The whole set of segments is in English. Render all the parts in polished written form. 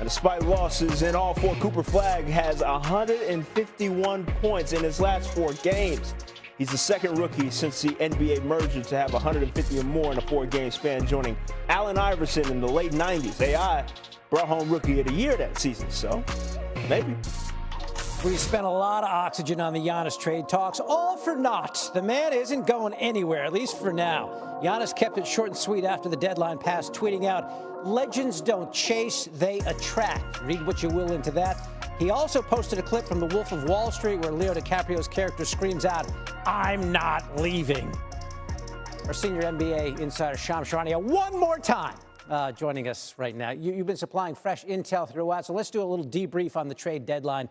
And despite losses in all four, Cooper Flagg has 151 points in his last 4 games. He's the second rookie since the NBA merger to have 150 or more in a 4-game span, joining Allen Iverson in the late 90s. AI brought home Rookie of the Year that season, so maybe. We spent a lot of oxygen on the Giannis trade talks, all for naught. The man isn't going anywhere, at least for now. Giannis kept it short and sweet after the deadline passed, tweeting out, "Legends don't chase, they attract." Read what you will into that. He also posted a clip from The Wolf of Wall Street where Leo DiCaprio's character screams out, "I'm not leaving." Our senior NBA insider, Charania, one more time joining us right now. You've been supplying fresh intel throughout, so let's do a little debrief on the trade deadline.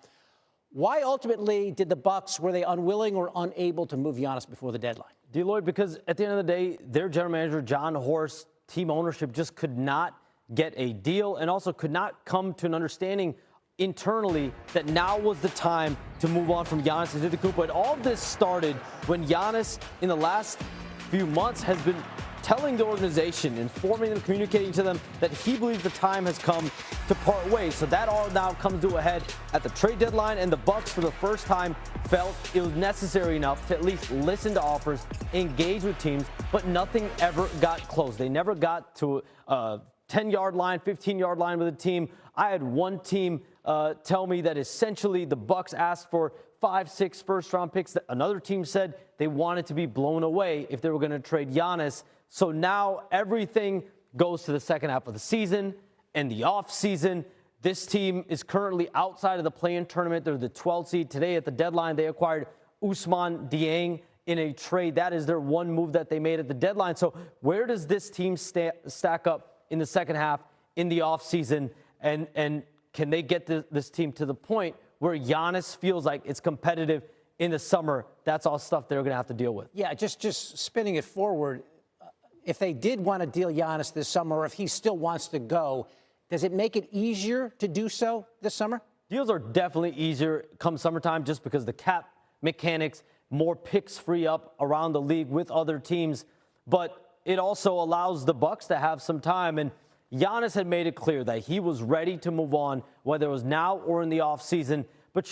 Why ultimately did the Bucks, were they unwilling or unable to move Giannis before the deadline? Lloyd, because at the end of the day, their general manager, John Horst, team ownership just could not get a deal and also could not come to an understanding internally that now was the time to move on from Giannis Antetokounmpo. And all of this started when Giannis, in the last few months, has been telling the organization, informing them, communicating to them that he believes the time has come to part ways. So that all now comes to a head at the trade deadline, and the Bucks, for the first time, felt it was necessary enough to at least listen to offers, engage with teams, but nothing ever got close. They never got to a 10-yard line, 15-yard line with a team. I had one team tell me that essentially the Bucks asked for 5, 6 first-round picks. Another team said they wanted to be blown away if they were going to trade Giannis. So now everything goes to the second half of the season and the offseason. This team is currently outside of the play-in tournament. They're the 12th seed. Today at the deadline, they acquired Ousmane Dieng in a trade. That is their one move that they made at the deadline. So where does this team stack up in the second half in the offseason? And can they get this team to the point where Giannis feels like it's competitive in the summer? That's all stuff they're going to have to deal with. Yeah, just spinning it forward. If they did want to deal Giannis this summer, or if he still wants to go, does it make it easier to do so this summer? Deals are definitely easier come summertime just because the cap mechanics, more picks free up around the league with other teams. But it also allows the Bucks to have some time. And Giannis had made it clear that he was ready to move on, whether it was now or in the offseason. But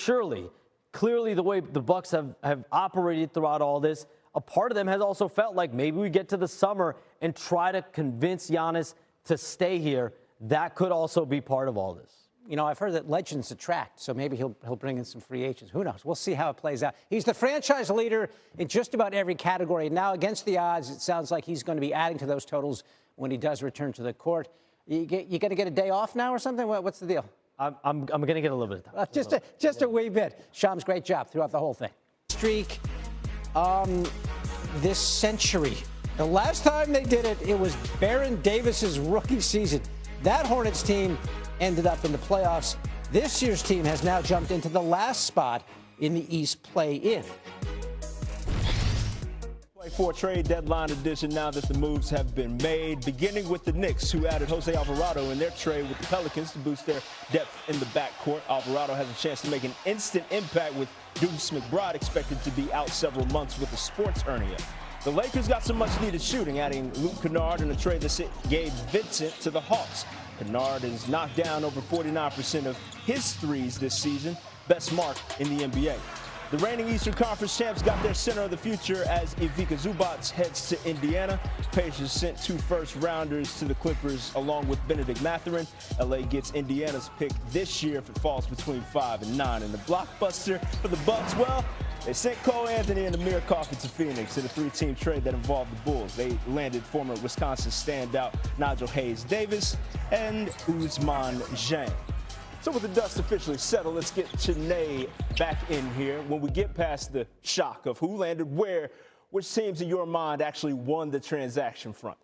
clearly the way the Bucks have operated throughout all this, a part of them has also felt like maybe we get to the summer and try to convince Giannis to stay here. That could also be part of all this. You know, I've heard that legends attract, so maybe he'll bring in some free agents. Who knows? We'll see how it plays out. He's the franchise leader in just about every category. Now, against the odds, it sounds like he's going to be adding to those totals when he does return to the court. You going to get a day off now or something? What's the deal? I'm going to get a little bit of time. Just a wee bit. Shams, great job throughout the whole thing. Streak this century. The last time they did it, it was Baron Davis's rookie season. That Hornets team ended up in the playoffs. This year's team has now jumped into the last spot in the East play-in. For trade deadline edition, now that the moves have been made, beginning with the Knicks, who added Jose Alvarado in their trade with the Pelicans to boost their depth in the backcourt. Alvarado has a chance to make an instant impact, with Deuce McBride expected to be out several months with a sports hernia. The Lakers got some much-needed shooting, adding Luke Kennard in a trade that gave Vincent to the Hawks. Kennard has knocked down over 49% of his threes this season, best mark in the NBA. The reigning Eastern Conference champs got their center of the future as Ivica Zubac heads to Indiana. Pacers sent 2 first-rounders to the Clippers along with Benedict Mathurin. LA gets Indiana's pick this year if it falls between 5 and 9. And the blockbuster for the Bucks, well, they sent Cole Anthony and Amir Coffey to Phoenix in a 3-team trade that involved the Bulls. They landed former Wisconsin standout Nigel Hayes-Davis and Ousmane Dieng. So with the dust officially settled, let's get Chanae back in here. When we get past the shock of who landed where, which teams in your mind actually won the transaction front?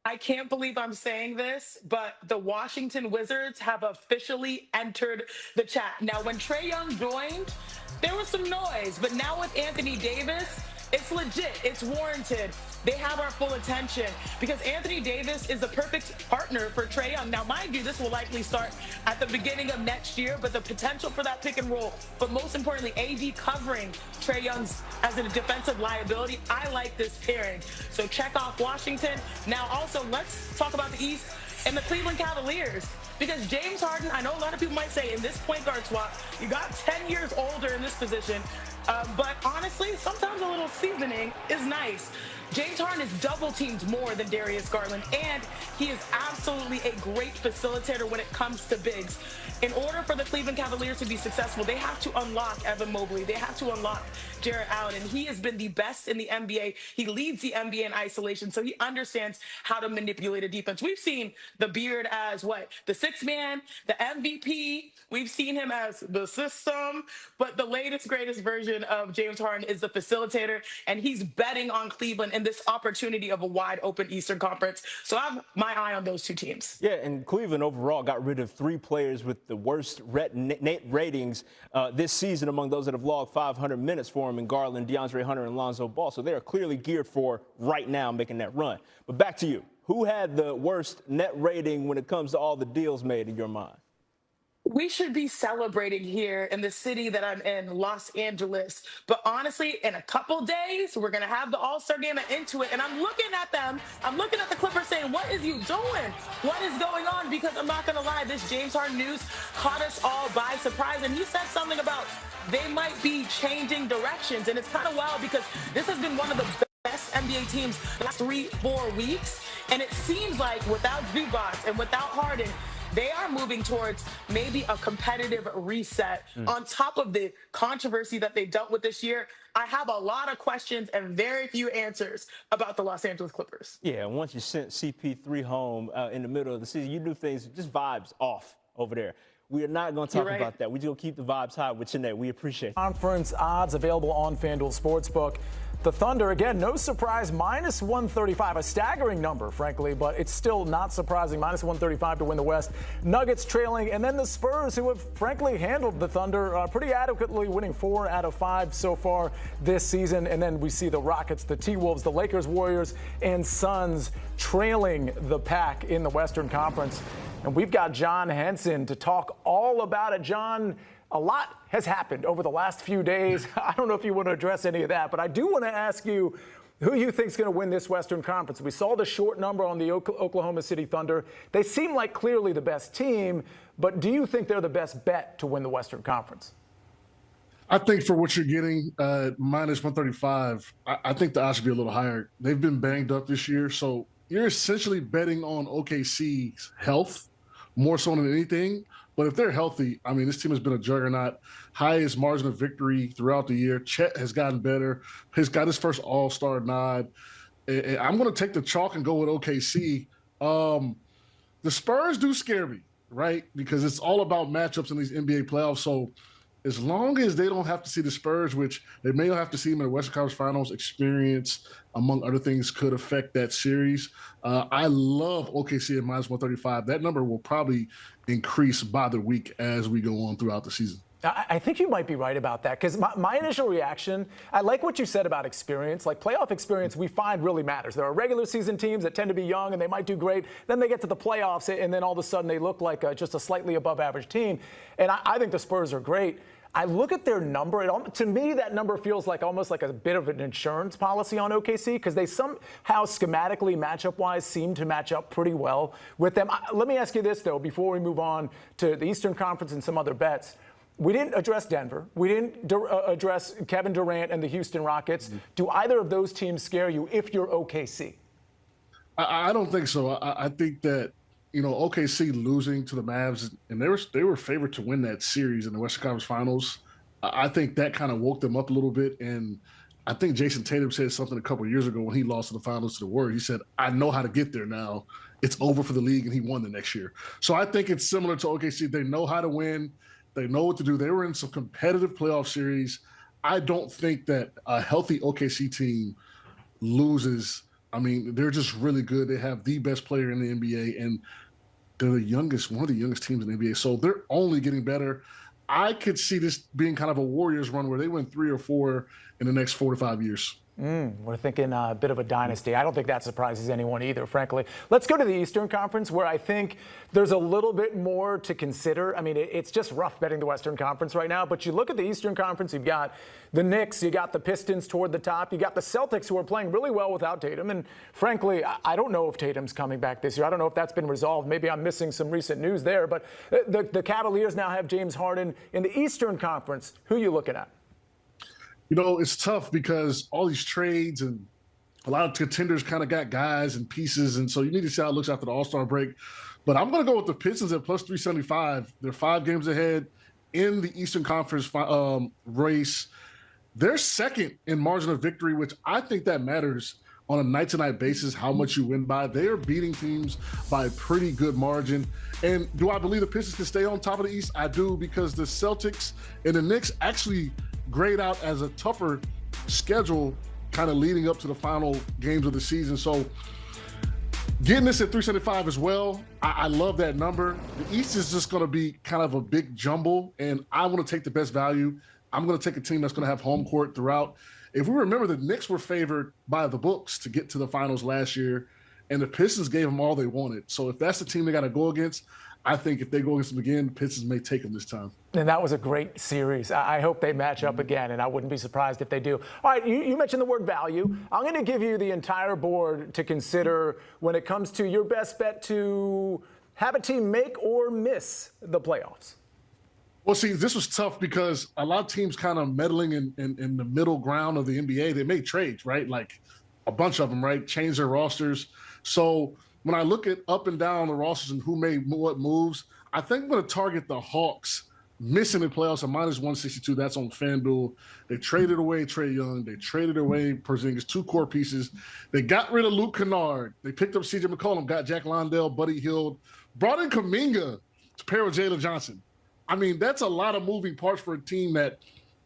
I can't believe I'm saying this, but the Washington Wizards have officially entered the chat. Now, when Trae Young joined, there was some noise, but now with Anthony Davis, it's legit. It's warranted. They have our full attention because Anthony Davis is the perfect partner for Trae Young. Now, mind you, this will likely start at the beginning of next year, but the potential for that pick and roll, but most importantly, AD covering Trae Young's as a defensive liability. I like this pairing. So check off Washington. Now, also, let's talk about the East and the Cleveland Cavaliers. Because James Harden, I know a lot of people might say in this point guard swap, you got 10 years older in this position. But honestly, sometimes a little seasoning is nice. James Harden is double teamed more than Darius Garland, and he is absolutely a great facilitator when it comes to bigs. In order for the Cleveland Cavaliers to be successful, they have to unlock Evan Mobley. They have to unlock Jarrett Allen, and he has been the best in the NBA. He leads the NBA in isolation, so he understands how to manipulate a defense. We've seen the Beard as what? The sixth man, the MVP. We've seen him as the system, but the latest, greatest version of James Harden is the facilitator, and he's betting on Cleveland in this opportunity of a wide open Eastern Conference. So I have my eye on those two teams. Yeah, and Cleveland overall got rid of 3 players with the worst net ratings this season among those that have logged 500 minutes for him in Garland, DeAndre Hunter, and Lonzo Ball. So they are clearly geared for right now making that run. But back to you. Who had the worst net rating when it comes to all the deals made in your mind? We should be celebrating here in the city that I'm in, Los Angeles. But honestly, in a couple days, we're going to have the All-Star game at Intuit. And I'm looking at them. I'm looking at the Clippers saying, what is you doing? What is going on? Because I'm not going to lie, this James Harden news caught us all by surprise. And he said something about they might be changing directions. And it's kind of wild because this has been one of the best NBA teams the last 3-4 weeks. And it seems like without Zubac and without Harden, they are moving towards maybe a competitive reset. On top of the controversy that they've dealt with this year, I have a lot of questions and very few answers about the Los Angeles Clippers. Yeah, once you sent CP3 home in the middle of the season, you do things, just vibes off over there. We are not going to talk about that. We're just going to keep the vibes high with Sinead. We appreciate it. Conference odds available on FanDuel Sportsbook. The Thunder, again, no surprise, minus 135, a staggering number, frankly, but it's still not surprising, minus 135 to win the West. Nuggets trailing, and then the Spurs, who have, frankly, handled the Thunder pretty adequately, winning 4 out of 5 so far this season. And then we see the Rockets, the T-Wolves, the Lakers, Warriors, and Suns trailing the pack in the Western Conference. And we've got John Henson to talk all about it. John, a lot has happened over the last few days. I don't know if you want to address any of that, but I do want to ask you who you think is going to win this Western Conference. We saw the short number on the Oklahoma City Thunder. They seem like clearly the best team, but do you think they're the best bet to win the Western Conference? I think for what you're getting, minus 135, I think the odds should be a little higher. They've been banged up this year, so you're essentially betting on OKC's health more so than anything. But if they're healthy, I mean, this team has been a juggernaut. Highest margin of victory throughout the year. Chet has gotten better. He's got his first All-Star nod. And I'm going to take the chalk and go with OKC. The Spurs do scare me, right? Because it's all about matchups in these NBA playoffs. So as long as they don't have to see the Spurs, which they may not have to see them in the Western Conference Finals, experience, among other things, could affect that series. I love OKC at minus 135. That number will probably increase by the week as we go on throughout the season. I think you might be right about that, because my initial reaction, I like what you said about experience. Like, playoff experience, we find really matters. There are regular season teams that tend to be young and they might do great. Then they get to the playoffs and then all of a sudden they look like just a slightly above average team. And I think the Spurs are great. I look at their number. To me, that number feels like almost like a bit of an insurance policy on OKC, because they somehow schematically, matchup-wise, seem to match up pretty well with them. Let me ask you this, though, before we move on to the Eastern Conference and some other bets. We didn't address Denver. We didn't address Kevin Durant and the Houston Rockets. Do either of those teams scare you if you're OKC? I don't think so. I think that, you know, OKC losing to the Mavs, and they were favored to win that series in the Western Conference Finals. I think that kind of woke them up a little bit. And I think Jason Tatum said something a couple of years ago when he lost in the finals to the Warriors. He said, I know how to get there now. It's over for the league, and he won the next year. So I think it's similar to OKC. They know how to win. They know what to do. They were in some competitive playoff series. I don't think that a healthy OKC team loses. I mean, they're just really good. They have the best player in the NBA, and they're one of the youngest teams in the NBA. So they're only getting better. I could see this being kind of a Warriors run where they win 3 or 4 in the next 4 to 5 years. We're thinking a bit of a dynasty. I don't think that surprises anyone either, frankly. Let's go to the Eastern Conference, where I think there's a little bit more to consider. I mean, it's just rough betting the Western Conference right now, but you look at the Eastern Conference, you've got the Knicks, you got the Pistons toward the top, you got the Celtics, who are playing really well without Tatum, and frankly, I don't know if Tatum's coming back this year. I don't know if that's been resolved. Maybe I'm missing some recent news there, but the Cavaliers now have James Harden. In the Eastern Conference, who are you looking at? You know, it's tough because all these trades and a lot of contenders kind of got guys and pieces, and so you need to see how it looks after the All-Star break. But I'm going to go with the Pistons at plus 375. They're 5 games ahead in the Eastern Conference race. They're second in margin of victory, which I think that matters on a night-to-night basis, how much you win by. They are beating teams by a pretty good margin. And do I believe the Pistons can stay on top of the East? I do, because the Celtics and the Knicks actually grade out as a tougher schedule kind of leading up to the final games of the season. So getting this at 375 as well, I love that number. The East is just going to be kind of a big jumble, and I want to take the best value. I'm going to take a team that's going to have home court throughout. If we remember, the Knicks were favored by the books to get to the finals last year, and the Pistons gave them all they wanted. So if that's the team they got to go against, I think if they go against them again, the Pistons may take them this time. And that was a great series. I hope they match up again, and I wouldn't be surprised if they do. All right, you mentioned the word value. I'm going to give you the entire board to consider when it comes to your best bet to have a team make or miss the playoffs. Well, see, this was tough because a lot of teams kind of meddling in the middle ground of the NBA. They made trades, right? Like a bunch of them, right? Changed their rosters. So when I look at up and down the rosters and who made what moves, I think I'm going to target the Hawks missing the playoffs at minus 162. That's on FanDuel. They traded away Trae Young. They traded away Porzingis, 2 core pieces. They got rid of Luke Kennard. They picked up C.J. McCollum, got Jack Londale, Buddy Hield, brought in Kuminga to pair with Jalen Johnson. I mean, that's a lot of moving parts for a team that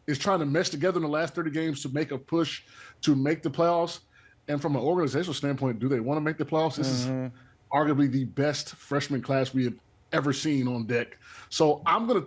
is trying to mesh together in the last 30 games to make a push to make the playoffs. And from an organizational standpoint, do they want to make the playoffs? This is arguably the best freshman class we have ever seen on deck. So I'm going to